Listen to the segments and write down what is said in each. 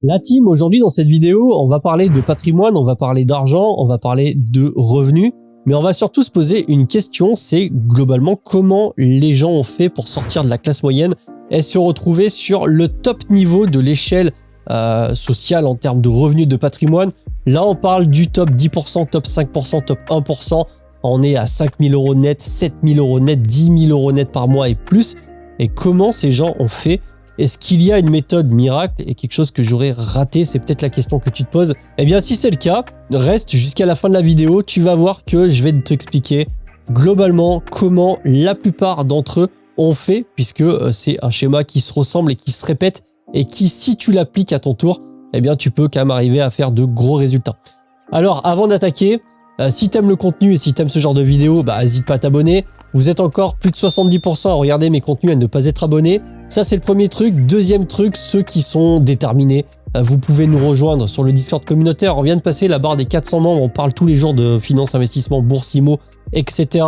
La team, aujourd'hui dans cette vidéo, on va parler de patrimoine, on va parler d'argent, on va parler de revenus, mais on va surtout se poser une question, c'est globalement comment les gens ont fait pour sortir de la classe moyenne et se retrouver sur le top niveau de l'échelle sociale en termes de revenus de patrimoine. Là, on parle du top 10%, top 5%, top 1%. On est à 5 000 € net, 7 000 € net, 10 000 € net par mois et plus. Et comment ces gens ont fait? Est-ce qu'il y a une méthode miracle et quelque chose que j'aurais raté? C'est peut-être la question que tu te poses. Eh bien, si c'est le cas, reste jusqu'à la fin de la vidéo. Tu vas voir que je vais t'expliquer globalement comment la plupart d'entre eux ont fait, puisque c'est un schéma qui se ressemble et qui se répète et qui, si tu l'appliques à ton tour, eh bien, tu peux quand même arriver à faire de gros résultats. Alors, avant d'attaquer, si tu aimes le contenu et si tu aimes ce genre de vidéo, n'hésite pas à t'abonner. Vous êtes encore plus de 70% à regarder mes contenus et à ne pas être abonné. Ça, c'est le premier truc. Deuxième truc, ceux qui sont déterminés, vous pouvez nous rejoindre sur le Discord communautaire. On vient de passer la barre des 400 membres. On parle tous les jours de finance, investissement, bourse, IMO, etc.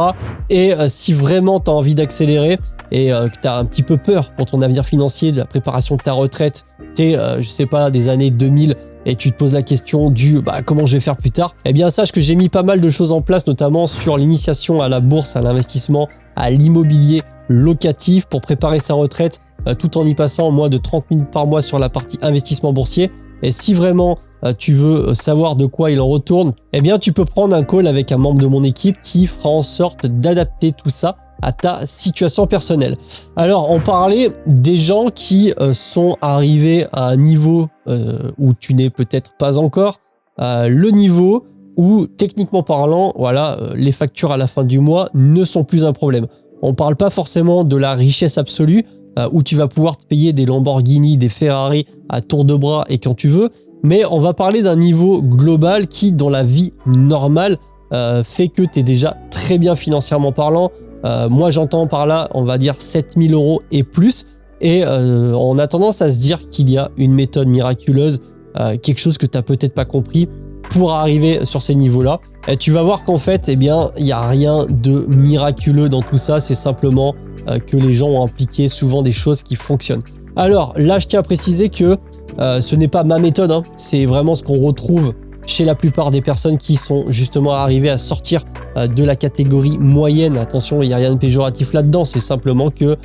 Et si vraiment tu as envie d'accélérer et que tu as un petit peu peur pour ton avenir financier, de la préparation de ta retraite, tu es, je sais pas, des années 2000 et tu te poses la question du comment je vais faire plus tard, eh bien sache que j'ai mis pas mal de choses en place, notamment sur l'initiation à la bourse, à l'investissement, à l'immobilier locatif pour préparer sa retraite tout en y passant moins de 30 minutes par mois sur la partie investissement boursier. Et si vraiment tu veux savoir de quoi il en retourne, eh bien tu peux prendre un call avec un membre de mon équipe qui fera en sorte d'adapter tout ça à ta situation personnelle. Alors, on parlait des gens qui sont arrivés à un niveau où tu n'es peut-être pas encore, le niveau où, techniquement parlant, voilà, les factures à la fin du mois ne sont plus un problème. On ne parle pas forcément de la richesse absolue, où tu vas pouvoir te payer des Lamborghini, des Ferrari à tour de bras et quand tu veux, mais on va parler d'un niveau global qui, dans la vie normale, fait que tu es déjà très bien financièrement parlant. Moi, j'entends par là, on va dire 7 000 € et plus. Et on a tendance à se dire qu'il y a une méthode miraculeuse, quelque chose que tu n'as peut-être pas compris pour arriver sur ces niveaux-là. Et tu vas voir qu'en fait, eh bien, il n'y a rien de miraculeux dans tout ça. C'est simplement que les gens ont impliqué souvent des choses qui fonctionnent. Alors là, je tiens à préciser que ce n'est pas ma méthode, hein. C'est vraiment ce qu'on retrouve chez la plupart des personnes qui sont justement arrivées à sortir de la catégorie moyenne. Attention, il n'y a rien de péjoratif là-dedans, c'est simplement que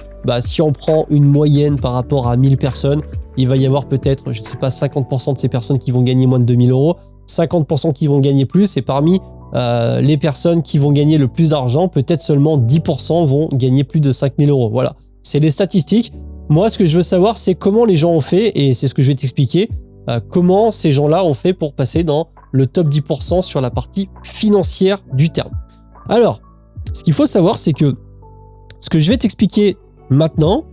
si on prend une moyenne par rapport à 1000 personnes, il va y avoir peut-être, je ne sais pas, 50% de ces personnes qui vont gagner moins de 2000 €, 50% qui vont gagner plus, et parmi les personnes qui vont gagner le plus d'argent, peut-être seulement 10% vont gagner plus de 5000 €. Voilà, c'est les statistiques. Moi, ce que je veux savoir, c'est comment les gens ont fait, et c'est ce que je vais t'expliquer, comment ces gens-là ont fait pour passer dans le top 10% sur la partie financière du terme. Alors, ce qu'il faut savoir, c'est que ce que je vais t'expliquer maintenant,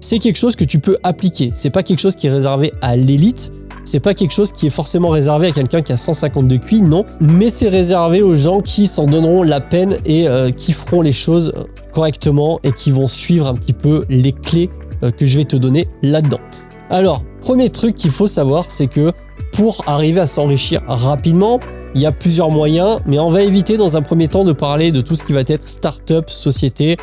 c'est quelque chose que tu peux appliquer. C'est pas quelque chose qui est réservé à l'élite, c'est pas quelque chose qui est forcément réservé à quelqu'un qui a 152 QI, non, mais c'est réservé aux gens qui s'en donneront la peine et qui feront les choses correctement et qui vont suivre un petit peu les clés que je vais te donner là-dedans. Alors, premier truc qu'il faut savoir, c'est que pour arriver à s'enrichir rapidement, il y a plusieurs moyens, mais on va éviter dans un premier temps de parler de tout ce qui va être start-up, société,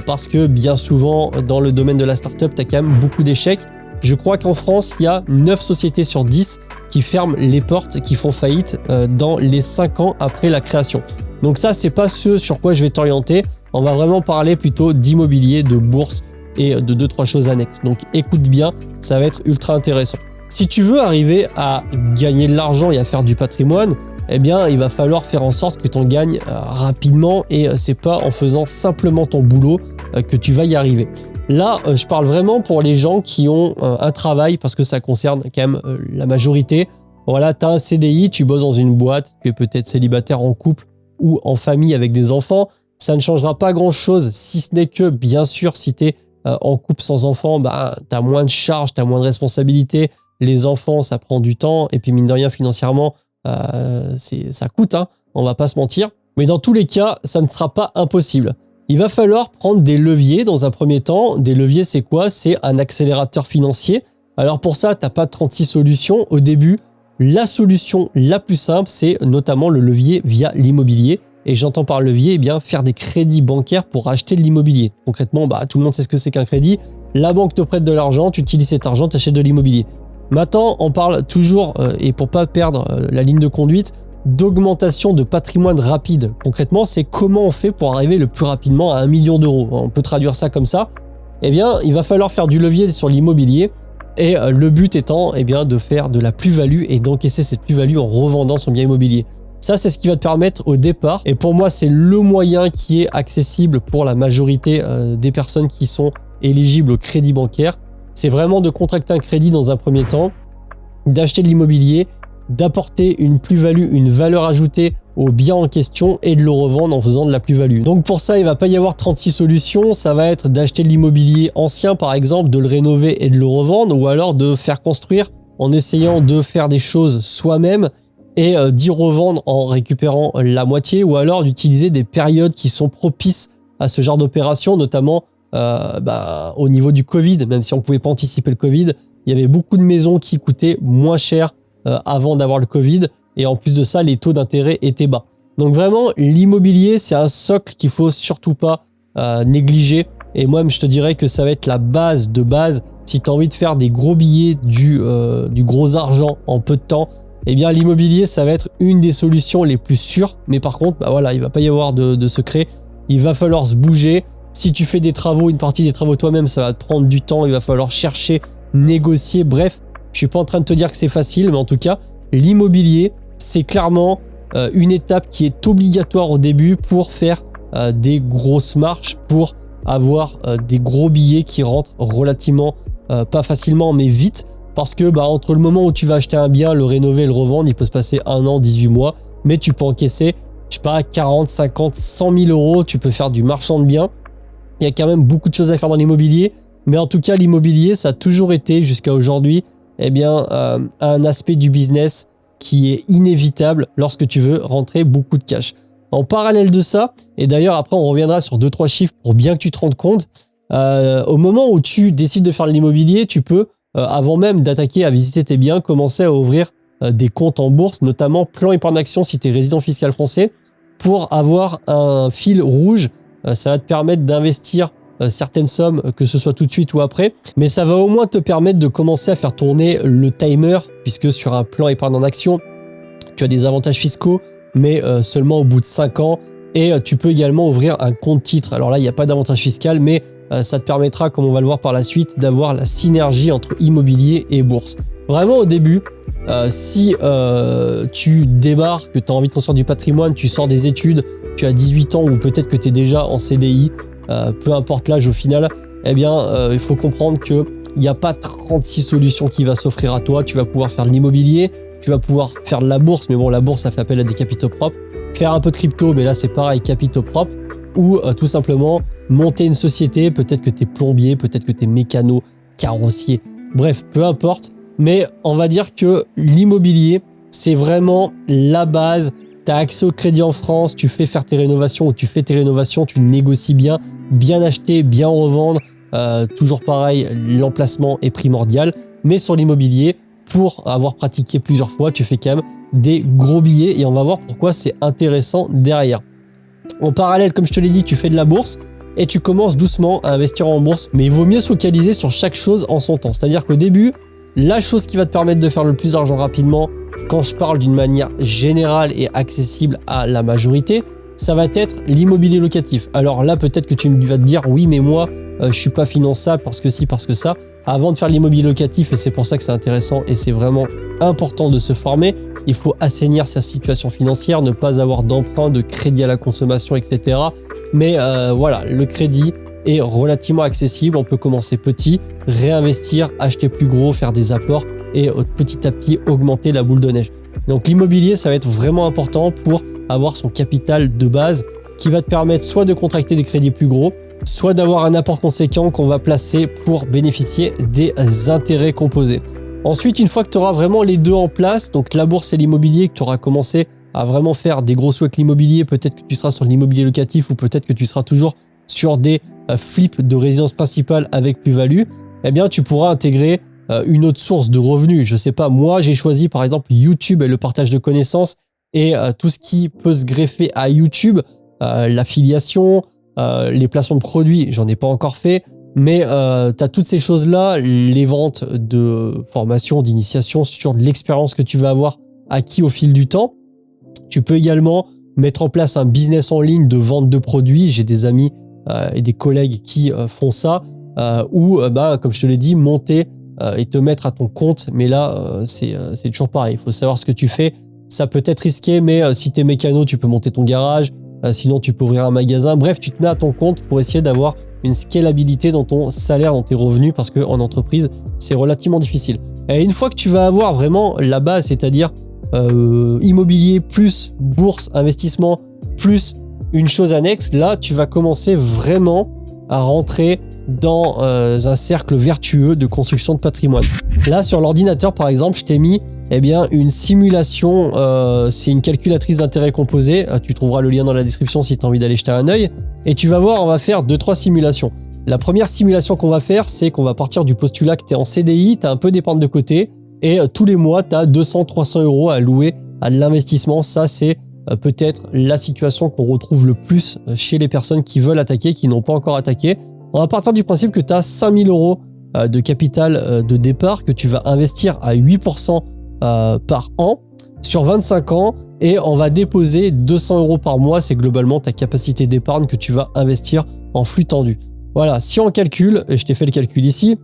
parce que bien souvent, dans le domaine de la start-up, tu as quand même beaucoup d'échecs. Je crois qu'en France, il y a 9 sociétés sur 10 qui ferment les portes, qui font faillite dans les 5 ans après la création. Donc ça, c'est pas ce sur quoi je vais t'orienter. On va vraiment parler plutôt d'immobilier, de bourse et de 2-3 choses annexes. Donc écoute bien, ça va être ultra intéressant. Si tu veux arriver à gagner de l'argent et à faire du patrimoine, eh bien, il va falloir faire en sorte que tu en gagnes rapidement et c'est pas en faisant simplement ton boulot que tu vas y arriver. Là, je parle vraiment pour les gens qui ont un travail parce que ça concerne quand même la majorité. Voilà, tu as un CDI, tu bosses dans une boîte, tu es peut-être célibataire en couple ou en famille avec des enfants. Ça ne changera pas grand-chose si ce n'est que, bien sûr, si tu es en couple sans enfants, tu as moins de charges, tu as moins de responsabilités. Les enfants, ça prend du temps et puis mine de rien financièrement, ça coûte, hein, on va pas se mentir. Mais dans tous les cas, ça ne sera pas impossible. Il va falloir prendre des leviers dans un premier temps. Des leviers, c'est quoi? C'est un accélérateur financier. Alors pour ça, tu n'as pas 36 solutions. Au début, la solution la plus simple, c'est notamment le levier via l'immobilier. Et j'entends par levier, eh bien, faire des crédits bancaires pour acheter de l'immobilier. Concrètement, tout le monde sait ce que c'est qu'un crédit. La banque te prête de l'argent, tu utilises cet argent, tu achètes de l'immobilier. Maintenant, on parle toujours, et pour pas perdre la ligne de conduite, d'augmentation de patrimoine rapide. Concrètement, c'est comment on fait pour arriver le plus rapidement à 1 million d'euros. On peut traduire ça comme ça. Eh bien, il va falloir faire du levier sur l'immobilier et le but étant eh bien, de faire de la plus-value et d'encaisser cette plus-value en revendant son bien immobilier. Ça, c'est ce qui va te permettre au départ. Et pour moi, c'est le moyen qui est accessible pour la majorité des personnes qui sont éligibles au crédit bancaire. C'est vraiment de contracter un crédit dans un premier temps, d'acheter de l'immobilier, d'apporter une plus-value, une valeur ajoutée au bien en question et de le revendre en faisant de la plus-value. Donc pour ça, il va pas y avoir 36 solutions. Ça va être d'acheter de l'immobilier ancien, par exemple, de le rénover et de le revendre, ou alors de faire construire en essayant de faire des choses soi-même et d'y revendre en récupérant la moitié, ou alors d'utiliser des périodes qui sont propices à ce genre d'opération, notamment au niveau du Covid, même si on pouvait pas anticiper le Covid, il y avait beaucoup de maisons qui coûtaient moins cher avant d'avoir le Covid, et en plus de ça, les taux d'intérêt étaient bas. Donc vraiment, l'immobilier, c'est un socle qu'il faut surtout pas négliger, et moi, je te dirais que ça va être la base de base. Si tu as envie de faire des gros billets, du gros argent en peu de temps, eh bien l'immobilier, ça va être une des solutions les plus sûres. Mais par contre, voilà, il va pas y avoir de secret. Il va falloir se bouger. Si tu fais des travaux, une partie des travaux toi-même, ça va te prendre du temps. Il va falloir chercher, négocier. Bref, je suis pas en train de te dire que c'est facile, mais en tout cas, l'immobilier, c'est clairement une étape qui est obligatoire au début pour faire des grosses marches, pour avoir des gros billets qui rentrent relativement, pas facilement, mais vite. Parce que entre le moment où tu vas acheter un bien, le rénover et le revendre, il peut se passer 1 an, 18 mois, mais tu peux encaisser, je sais pas, 40, 50, 100 000 euros, tu peux faire du marchand de biens. Il y a quand même beaucoup de choses à faire dans l'immobilier, mais en tout cas, l'immobilier, ça a toujours été, jusqu'à aujourd'hui, eh bien, un aspect du business qui est inévitable lorsque tu veux rentrer beaucoup de cash. En parallèle de ça, et d'ailleurs après on reviendra sur 2-3 chiffres pour bien que tu te rendes compte, au moment où tu décides de faire de l'immobilier, tu peux, avant même d'attaquer à visiter tes biens, commencer à ouvrir des comptes en bourse, notamment Plan Épargne Action si tu es résident fiscal français, pour avoir un fil rouge. Ça va te permettre d'investir certaines sommes, que ce soit tout de suite ou après, mais ça va au moins te permettre de commencer à faire tourner le timer, puisque sur un plan épargne en action, tu as des avantages fiscaux, mais seulement au bout de 5 ans, et tu peux également ouvrir un compte titre. Alors là, il n'y a pas d'avantage fiscal, mais ça te permettra, comme on va le voir par la suite, d'avoir la synergie entre immobilier et bourse. Vraiment au début, si tu démarres, que tu as envie de construire du patrimoine, tu sors des études, tu as 18 ans ou peut-être que tu es déjà en CDI, peu importe l'âge au final, eh bien, il faut comprendre qu'il n'y a pas 36 solutions qui va s'offrir à toi. Tu vas pouvoir faire de l'immobilier, tu vas pouvoir faire de la bourse, mais bon, la bourse, ça fait appel à des capitaux propres. Faire un peu de crypto, mais là, c'est pareil, capitaux propres. Ou tout simplement monter une société, peut-être que tu es plombier, peut-être que tu es mécano, carrossier. Bref, peu importe. Mais on va dire que l'immobilier, c'est vraiment la base. Tu as accès au crédit en France, tu fais faire tes rénovations ou tu fais tes rénovations, tu négocies bien acheter, bien revendre. Toujours pareil, l'emplacement est primordial. Mais sur l'immobilier, pour avoir pratiqué plusieurs fois, tu fais quand même des gros billets et on va voir pourquoi c'est intéressant derrière. En parallèle, comme je te l'ai dit, tu fais de la bourse et tu commences doucement à investir en bourse, mais il vaut mieux se focaliser sur chaque chose en son temps. C'est-à-dire qu'au début, la chose qui va te permettre de faire le plus d'argent rapidement, quand je parle d'une manière générale et accessible à la majorité, ça va être l'immobilier locatif. Alors là, peut-être que tu vas te dire, oui, mais moi, je suis pas finançable parce que si, parce que ça. Avant de faire l'immobilier locatif, et c'est pour ça que c'est intéressant et c'est vraiment important de se former, il faut assainir sa situation financière, ne pas avoir d'emprunt, de crédit à la consommation, etc. Mais voilà, le crédit est relativement accessible. On peut commencer petit, réinvestir, acheter plus gros, faire des apports et petit à petit augmenter la boule de neige. Donc l'immobilier, ça va être vraiment important pour avoir son capital de base qui va te permettre soit de contracter des crédits plus gros, soit d'avoir un apport conséquent qu'on va placer pour bénéficier des intérêts composés. Ensuite, une fois que tu auras vraiment les deux en place, donc la bourse et l'immobilier, que tu auras commencé à vraiment faire des gros sous avec l'immobilier, peut-être que tu seras sur l'immobilier locatif ou peut-être que tu seras toujours sur des flips de résidence principale avec plus-value, eh bien tu pourras intégrer une autre source de revenus. Je sais pas, moi j'ai choisi par exemple YouTube et le partage de connaissances et tout ce qui peut se greffer à YouTube, l'affiliation, les placements de produits, j'en ai pas encore fait, Mais tu as toutes ces choses-là, les ventes de formation, d'initiation sur de l'expérience que tu vas avoir acquis au fil du temps. Tu peux également mettre en place un business en ligne de vente de produits. J'ai des amis et des collègues qui font ça. Ou, comme je te l'ai dit, monter et te mettre à ton compte. Mais là, c'est toujours pareil. Il faut savoir ce que tu fais. Ça peut être risqué, mais si tu es mécano, tu peux monter ton garage. Sinon, tu peux ouvrir un magasin. Bref, tu te mets à ton compte pour essayer d'avoir une scalabilité dans ton salaire, dans tes revenus, parce qu'en entreprise, c'est relativement difficile. Et une fois que tu vas avoir vraiment la base, c'est-à-dire immobilier plus bourse, investissement, plus une chose annexe, là, tu vas commencer vraiment à rentrer dans un cercle vertueux de construction de patrimoine. Là, sur l'ordinateur, par exemple, je t'ai mis une simulation, c'est une calculatrice d'intérêt composé. Tu trouveras le lien dans la description si tu as envie d'aller jeter un œil. Et tu vas voir, on va faire 2-3 simulations. La première simulation qu'on va faire, c'est qu'on va partir du postulat que tu es en CDI, tu as un peu d'épargne de côté et tous les mois, tu as 200-300 € à allouer à l'investissement. Ça, c'est peut-être la situation qu'on retrouve le plus chez les personnes qui veulent attaquer, qui n'ont pas encore attaqué. On va partir du principe que tu as 5000 € de capital de départ que tu vas investir à 8% par an sur 25 ans et on va déposer 200 € par mois. C'est globalement ta capacité d'épargne que tu vas investir en flux tendu. Voilà, si on calcule, et je t'ai fait le calcul ici,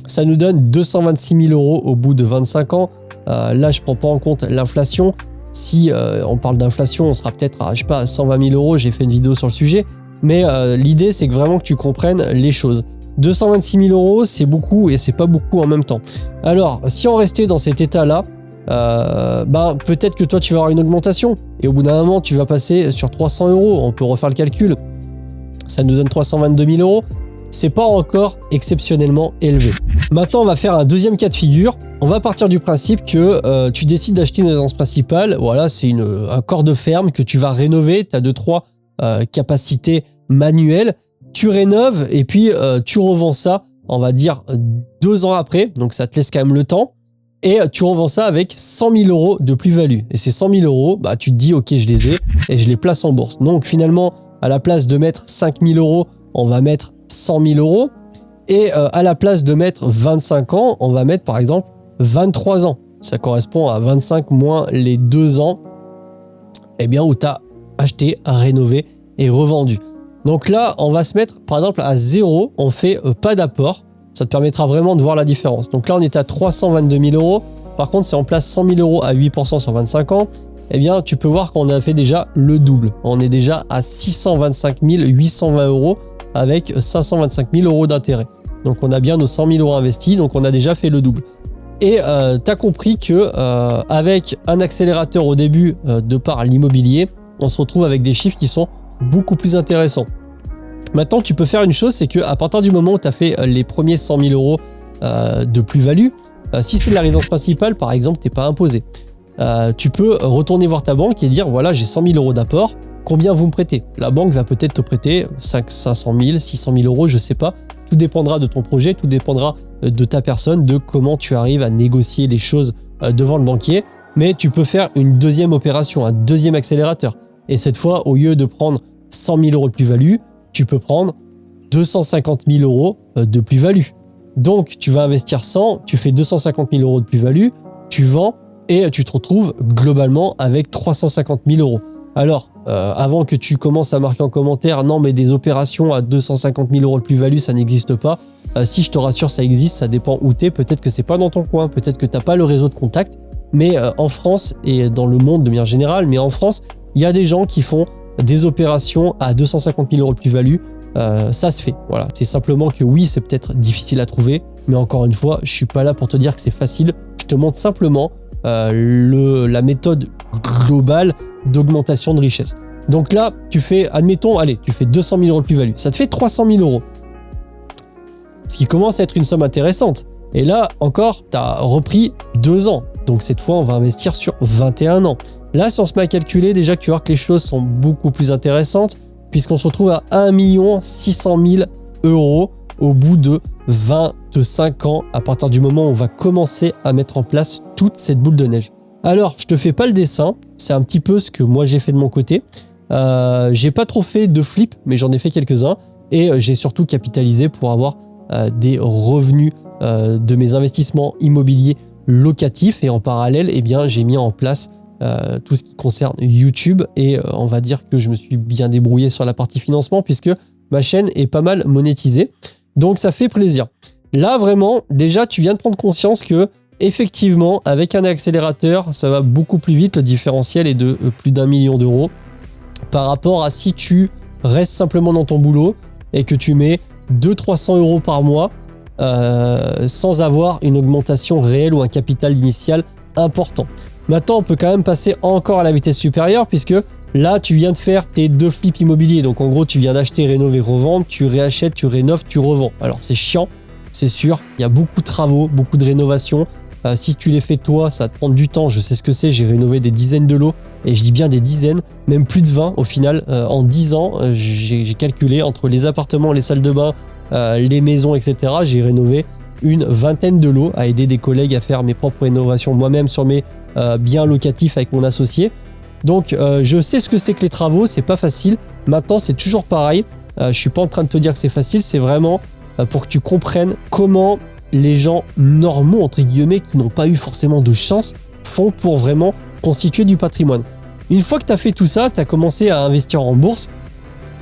ça nous donne 226 000 € au bout de 25 ans. Là, je ne prends pas en compte l'inflation. Si on parle d'inflation, on sera peut-être à 120 000 €. J'ai fait une vidéo sur le sujet. Mais l'idée, c'est que vraiment que tu comprennes les choses. 226 000 €, c'est beaucoup et c'est pas beaucoup en même temps. Alors, si on restait dans cet état-là, peut-être que toi, tu vas avoir une augmentation. Et au bout d'un moment, tu vas passer sur 300 €. On peut refaire le calcul. Ça nous donne 322 000 €. C'est pas encore exceptionnellement élevé. Maintenant, on va faire un deuxième cas de figure. On va partir du principe que tu décides d'acheter une résidence principale. Voilà, c'est un corps de ferme que tu vas rénover. Tu as 2-3 capacités manuelles. Tu rénoves et puis tu revends ça, on va dire 2 ans après. Donc, ça te laisse quand même le temps. Et tu revends ça avec 100 000 € de plus-value. Et ces 100 000 €, tu te dis, OK, je les ai et je les place en bourse. Donc, finalement, à la place de mettre 5 000 €, on va mettre 100 000 €. Et à la place de mettre 25 ans, on va mettre par exemple 23 ans. Ça correspond à 25 moins les 2 ans où tu as acheté, rénové et revendu. Donc là, on va se mettre par exemple à 0, on fait pas d'apport. Ça te permettra vraiment de voir la différence. Donc là, on est à 322 000 €. Par contre, si on place 100 000 € à 8% sur 25 ans, tu peux voir qu'on a fait déjà le double. On est déjà à 625 820 € avec 525 000 € d'intérêt. Donc, on a bien nos 100 000 € investis. Donc, on a déjà fait le double. Et tu as compris que avec un accélérateur au début de par l'immobilier, on se retrouve avec des chiffres qui sont beaucoup plus intéressants. Maintenant, tu peux faire une chose, c'est qu'à partir du moment où tu as fait les premiers 100 000 € de plus-value, si c'est de la résidence principale, par exemple, tu n'es pas imposé. Tu peux retourner voir ta banque et dire, voilà, j'ai 100 000 € d'apport, combien vous me prêtez? La banque va peut-être te prêter 500 000, 600 000 €, je ne sais pas. Tout dépendra de ton projet, tout dépendra de ta personne, de comment tu arrives à négocier les choses devant le banquier. Mais tu peux faire une deuxième opération, un deuxième accélérateur. Et cette fois, au lieu de prendre 100 000 € de plus-value, tu peux prendre 250 000 € de plus-value. Donc, tu vas investir 100, tu fais 250 000 € de plus-value, tu vends et tu te retrouves globalement avec 350 000 €. Alors, avant que tu commences à marquer en commentaire, non mais des opérations à 250 000 € de plus-value, ça n'existe pas. Si je te rassure, ça existe, ça dépend où tu es. Peut-être que c'est pas dans ton coin, peut-être que tu n'as pas le réseau de contacts. Mais en France et dans le monde de manière générale, mais en France, il y a des gens qui font des opérations à 250 000 € de plus-value. Ça se fait. Voilà. C'est simplement que oui, c'est peut-être difficile à trouver. Mais encore une fois, je suis pas là pour te dire que c'est facile. Je te montre simplement la méthode globale d'augmentation de richesse. Donc là, tu fais, admettons, allez, tu fais 200 000 € de plus-value. Ça te fait 300 000 €. Ce qui commence à être une somme intéressante. Et là, encore, tu as repris 2 ans. Donc cette fois, on va investir sur 21 ans. Là, si on se met à calculer, déjà que tu vois que les choses sont beaucoup plus intéressantes, puisqu'on se retrouve à 1 600 000 € au bout de 25 ans, à partir du moment où on va commencer à mettre en place toute cette boule de neige. Alors, je te fais pas le dessin, c'est un petit peu ce que moi j'ai fait de mon côté. J'ai pas trop fait de flip, mais j'en ai fait quelques-uns. et j'ai surtout capitalisé pour avoir des revenus de mes investissements immobiliers locatifs, et en parallèle, eh bien, j'ai mis en place tout ce qui concerne YouTube, et on va dire que je me suis bien débrouillé sur la partie financement puisque ma chaîne est pas mal monétisée. Donc ça fait plaisir. Là vraiment, déjà tu viens de prendre conscience que effectivement avec un accélérateur, ça va beaucoup plus vite. Le différentiel est de plus d'1 million d'euros par rapport à si tu restes simplement dans ton boulot et que tu mets 200-300 euros par mois sans avoir une augmentation réelle ou un capital initial important. Maintenant, on peut quand même passer encore à la vitesse supérieure puisque là, tu viens de faire tes 2 flips immobiliers. Donc, en gros, tu viens d'acheter, rénover, revendre. Tu réachètes, tu rénoves, tu revends. Alors, c'est chiant, c'est sûr. Il y a beaucoup de travaux, beaucoup de rénovations. Si tu les fais toi, ça va te prendre du temps. Je sais ce que c'est. J'ai rénové des dizaines de lots. Et je dis bien des dizaines, même plus de 20 au final. En 10 ans, j'ai calculé entre les appartements, les salles de bain, les maisons, etc. J'ai rénové une vingtaine de lots, à aider des collègues à faire mes propres rénovations moi-même sur mes biens locatifs avec mon associé. Donc je sais ce que c'est que les travaux, c'est pas facile. Maintenant c'est toujours pareil, je suis pas en train de te dire que c'est facile, c'est vraiment pour que tu comprennes comment les gens normaux entre guillemets qui n'ont pas eu forcément de chance font pour vraiment constituer du patrimoine. Une fois que tu as fait tout ça, tu as commencé à investir en bourse,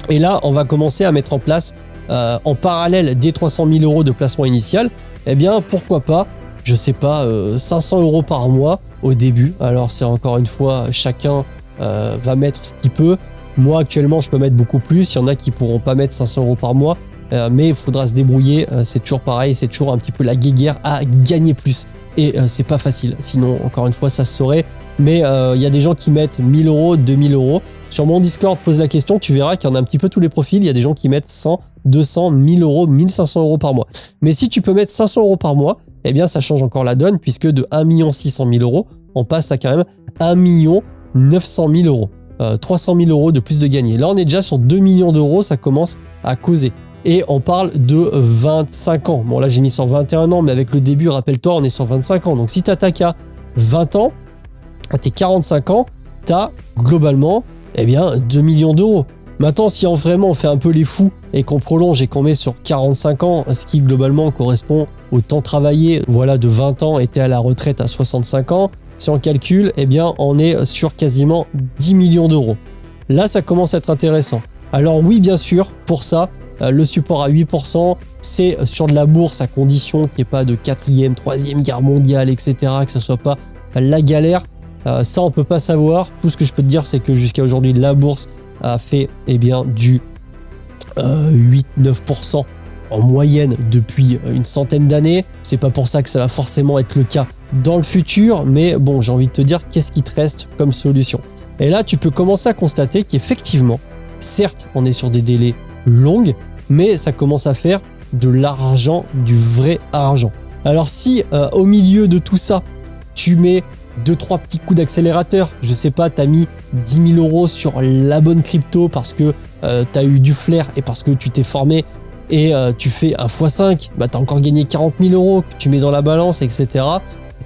et là on va commencer à mettre en place en parallèle des 300 000 euros de placement initial. Eh bien pourquoi pas, je sais pas, 500 euros par mois au début. Alors c'est encore une fois, chacun va mettre ce qu'il peut. Moi actuellement je peux mettre beaucoup plus, il y en a qui pourront pas mettre 500 euros par mois, mais il faudra se débrouiller, c'est toujours pareil, c'est toujours un petit peu la guéguerre à gagner plus, et c'est pas facile, sinon encore une fois ça se saurait. Mais il y a des gens qui mettent 1000 euros, 2000 euros. Sur mon Discord, pose la question, tu verras qu'il y en a un petit peu tous les profils. Il y a des gens qui mettent 100, 200, 1000 euros, 1500 euros par mois. Mais si tu peux mettre 500 euros par mois, eh bien ça change encore la donne, puisque de 1 600 000 euros, on passe à quand même 1 900 000 euros. 300 000 euros de plus de gagné. Là, on est déjà sur 2 millions d'euros, ça commence à causer. Et on parle de 25 ans. Bon, là, j'ai mis sur 21 ans, mais avec le début, rappelle-toi, on est sur 25 ans. Donc, si tu attaques à 20 ans, à tes 45 ans, tu as globalement, eh bien, 2 millions d'euros. Maintenant, si vraiment on fait un peu les fous et qu'on prolonge et qu'on met sur 45 ans, ce qui globalement correspond au temps travaillé, voilà, de 20 ans et tu es à la retraite à 65 ans, si on calcule, eh bien, on est sur quasiment 10 millions d'euros. Là, ça commence à être intéressant. Alors oui, bien sûr, pour ça, le support à 8%, c'est sur de la bourse à condition qu'il n'y ait pas de 4e, 3e guerre mondiale, etc., que ça soit pas la galère. Ça, on peut pas savoir. Tout ce que je peux te dire, c'est que jusqu'à aujourd'hui, la bourse a fait eh bien, du 8-9% en moyenne depuis une centaine d'années. C'est pas pour ça que ça va forcément être le cas dans le futur, mais bon, j'ai envie de te dire, qu'est-ce qui te reste comme solution? Et là, tu peux commencer à constater qu'effectivement, certes, on est sur des délais longs, mais ça commence à faire de l'argent, du vrai argent. Alors si au milieu de tout ça, tu mets 2-3 petits coups d'accélérateur, je sais pas, tu as mis 10 000 euros sur la bonne crypto parce que tu as eu du flair et parce que tu t'es formé, et tu fais un x5, bah, tu as encore gagné 40 000 euros que tu mets dans la balance, etc.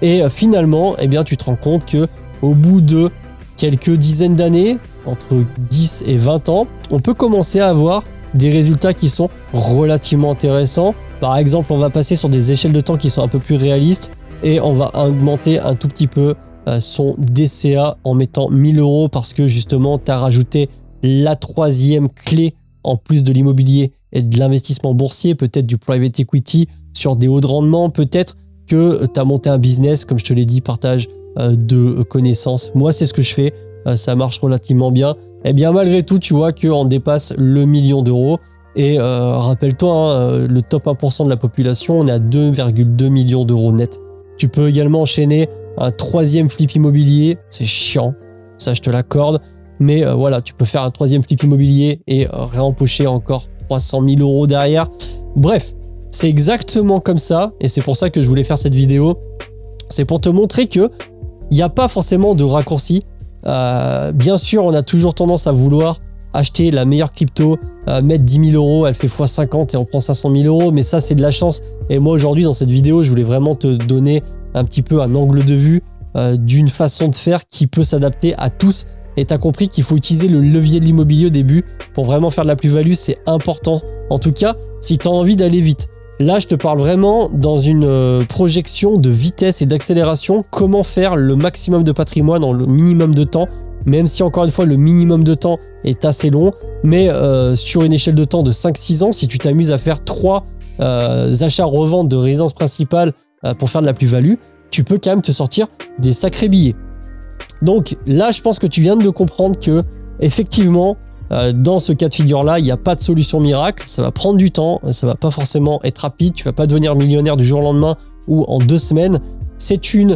Et finalement, eh bien, tu te rends compte que au bout de quelques dizaines d'années, entre 10 et 20 ans, on peut commencer à avoir des résultats qui sont relativement intéressants. Par exemple, on va passer sur des échelles de temps qui sont un peu plus réalistes et on va augmenter un tout petit peu son DCA en mettant 1000 euros parce que justement, tu as rajouté la 3e clé en plus de l'immobilier et de l'investissement boursier, peut-être du private equity sur des hauts de rendement, peut-être que tu as monté un business, comme je te l'ai dit, partage de connaissances. Moi, c'est ce que je fais, ça marche relativement bien. Et bien malgré tout, tu vois qu'on dépasse le million d'euros. Et rappelle-toi, hein, le top 1% de la population, on est à 2,2 millions d'euros net. Tu peux également enchaîner un 3e flip immobilier. C'est chiant, ça je te l'accorde. Mais voilà, tu peux faire un 3e flip immobilier et réempocher encore 300 000 euros derrière. Bref, c'est exactement comme ça. Et c'est pour ça que je voulais faire cette vidéo. C'est pour te montrer que il n'y a pas forcément de raccourci. Bien sûr, on a toujours tendance à vouloir acheter la meilleure crypto, mettre 10 000 euros, elle fait x50 et on prend 500 000 euros, mais ça c'est de la chance. Et moi aujourd'hui dans cette vidéo, je voulais vraiment te donner un petit peu un angle de vue d'une façon de faire qui peut s'adapter à tous et tu as compris qu'il faut utiliser le levier de l'immobilier au début pour vraiment faire de la plus-value. C'est important. En tout cas, si tu as envie d'aller vite. Là, je te parle vraiment dans une projection de vitesse et d'accélération. Comment faire le maximum de patrimoine en le minimum de temps, même si encore une fois, le minimum de temps est assez long. Mais sur une échelle de temps de 5-6 ans, si tu t'amuses à faire 3 achats-reventes de résidence principale pour faire de la plus-value, tu peux quand même te sortir des sacrés billets. Donc là, je pense que tu viens de comprendre que effectivement, dans ce cas de figure-là, il n'y a pas de solution miracle. Ça va prendre du temps, ça va pas forcément être rapide. Tu vas pas devenir millionnaire du jour au lendemain ou en 2 semaines. C'est une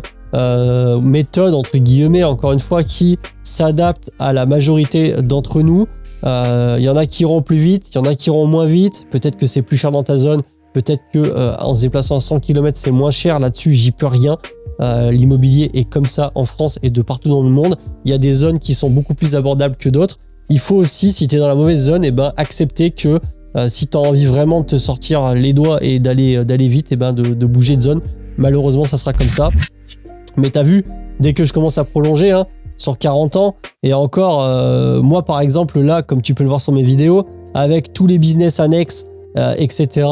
méthode, entre guillemets, encore une fois, qui s'adapte à la majorité d'entre nous. Il y en a qui iront plus vite, il y en a qui iront moins vite. Peut-être que c'est plus cher dans ta zone. Peut-être que en se déplaçant à 100 km, c'est moins cher. Là-dessus, j'y peux rien. L'immobilier est comme ça en France et de partout dans le monde. Il y a des zones qui sont beaucoup plus abordables que d'autres. Il faut aussi, si tu es dans la mauvaise zone, accepter que si tu as envie vraiment de te sortir les doigts et d'aller vite, de bouger de zone. Malheureusement, ça sera comme ça. Mais tu as vu, dès que je commence à prolonger, sur 40 ans, et encore, moi par exemple, là, comme tu peux le voir sur mes vidéos, avec tous les business annexes, etc.,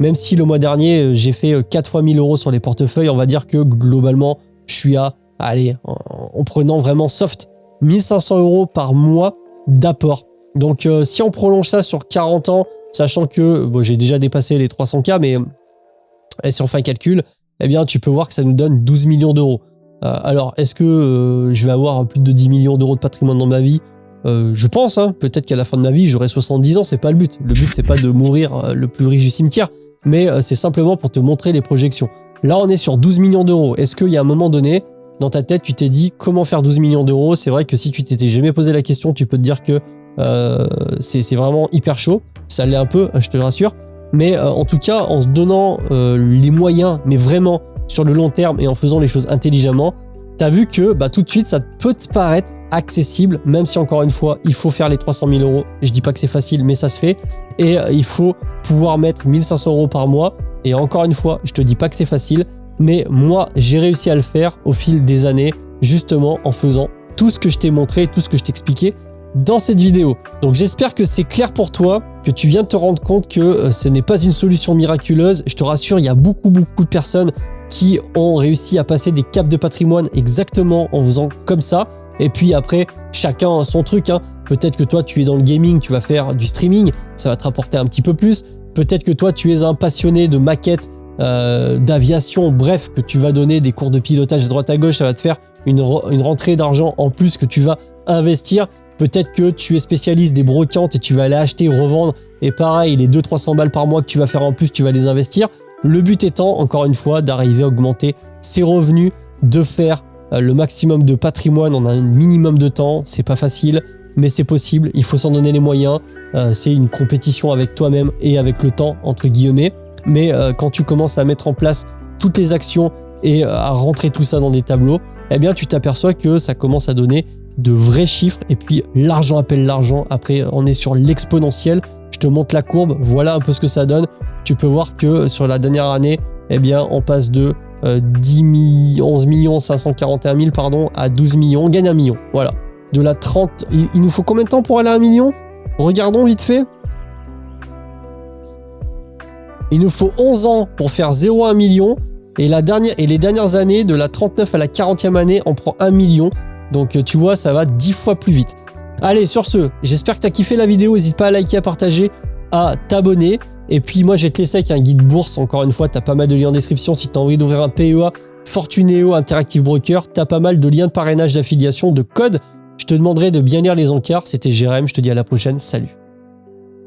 même si le mois dernier, j'ai fait 4 fois 1000 € sur les portefeuilles, on va dire que globalement, je suis à, allez, en prenant vraiment soft, 1500 € par mois d'apport. Donc, si on prolonge ça sur 40 ans, sachant que j'ai déjà dépassé les 300K, mais si on fait un calcul, eh bien, tu peux voir que ça nous donne 12 millions d'euros. Alors, est-ce que je vais avoir plus de 10 millions d'euros de patrimoine dans ma vie ? Je pense, peut-être qu'à la fin de ma vie, j'aurai 70 ans, c'est pas le but. Le but, c'est pas de mourir le plus riche du cimetière, mais c'est simplement pour te montrer les projections. Là, on est sur 12 millions d'euros. Est-ce qu'il y a un moment donné, dans ta tête, tu t'es dit comment faire 12 millions d'euros ? C'est vrai que si tu t'étais jamais posé la question, tu peux te dire que c'est vraiment hyper chaud. Ça l'est un peu, je te le rassure. Mais en tout cas, en se donnant les moyens, mais vraiment sur le long terme et en faisant les choses intelligemment, tu as vu que tout de suite, ça peut te paraître accessible, même si encore une fois, il faut faire les 300 000 €. Je dis pas que c'est facile, mais ça se fait. Et il faut pouvoir mettre 1500 € par mois. Et encore une fois, je te dis pas que c'est facile, mais moi, j'ai réussi à le faire au fil des années, justement en faisant tout ce que je t'ai montré, tout ce que je t'ai expliqué dans cette vidéo. Donc j'espère que c'est clair pour toi, que tu viens de te rendre compte que ce n'est pas une solution miraculeuse. Je te rassure, il y a beaucoup de personnes qui ont réussi à passer des caps de patrimoine exactement en faisant comme ça. Et puis après, chacun a son truc. Peut-être que toi, tu es dans le gaming, tu vas faire du streaming, ça va te rapporter un petit peu plus. Peut-être que toi, tu es un passionné de maquettes, d'aviation, bref, que tu vas donner des cours de pilotage à droite à gauche, ça va te faire une rentrée d'argent en plus que tu vas investir. Peut-être que tu es spécialiste des brocantes et tu vas aller acheter, revendre. Et pareil, les 200-300 balles par mois que tu vas faire en plus, tu vas les investir. Le but étant, encore une fois, d'arriver à augmenter ses revenus, de faire le maximum de patrimoine en un minimum de temps. C'est pas facile, mais c'est possible. Il faut s'en donner les moyens. C'est une compétition avec toi-même et avec le temps, entre guillemets. Mais quand tu commences à mettre en place toutes les actions et à rentrer tout ça dans des tableaux, eh bien, tu t'aperçois que ça commence à donner de vrais chiffres. Et puis, l'argent appelle l'argent. Après, on est sur l'exponentiel. Je te montre la courbe. Voilà un peu ce que ça donne. Tu peux voir que sur la dernière année, eh bien, on passe de 11 541 000 à 12 millions. On gagne 1 million. Voilà. De la 30. Il nous faut combien de temps pour aller à 1 million ? Regardons vite fait. Il nous faut 11 ans pour faire 0 à 1 million. Et les dernières années, de la 39 à la 40e année, on prend 1 million. Donc tu vois, ça va 10 fois plus vite. Allez, sur ce, j'espère que tu as kiffé la vidéo. N'hésite pas à liker, à partager, à t'abonner. Et puis moi, je vais te laisser avec un guide bourse. Encore une fois, tu as pas mal de liens en description. Si tu as envie d'ouvrir un PEA, Fortuneo, Interactive Broker, tu as pas mal de liens de parrainage, d'affiliation, de codes. Je te demanderai de bien lire les encarts. C'était Jérém, je te dis à la prochaine. Salut.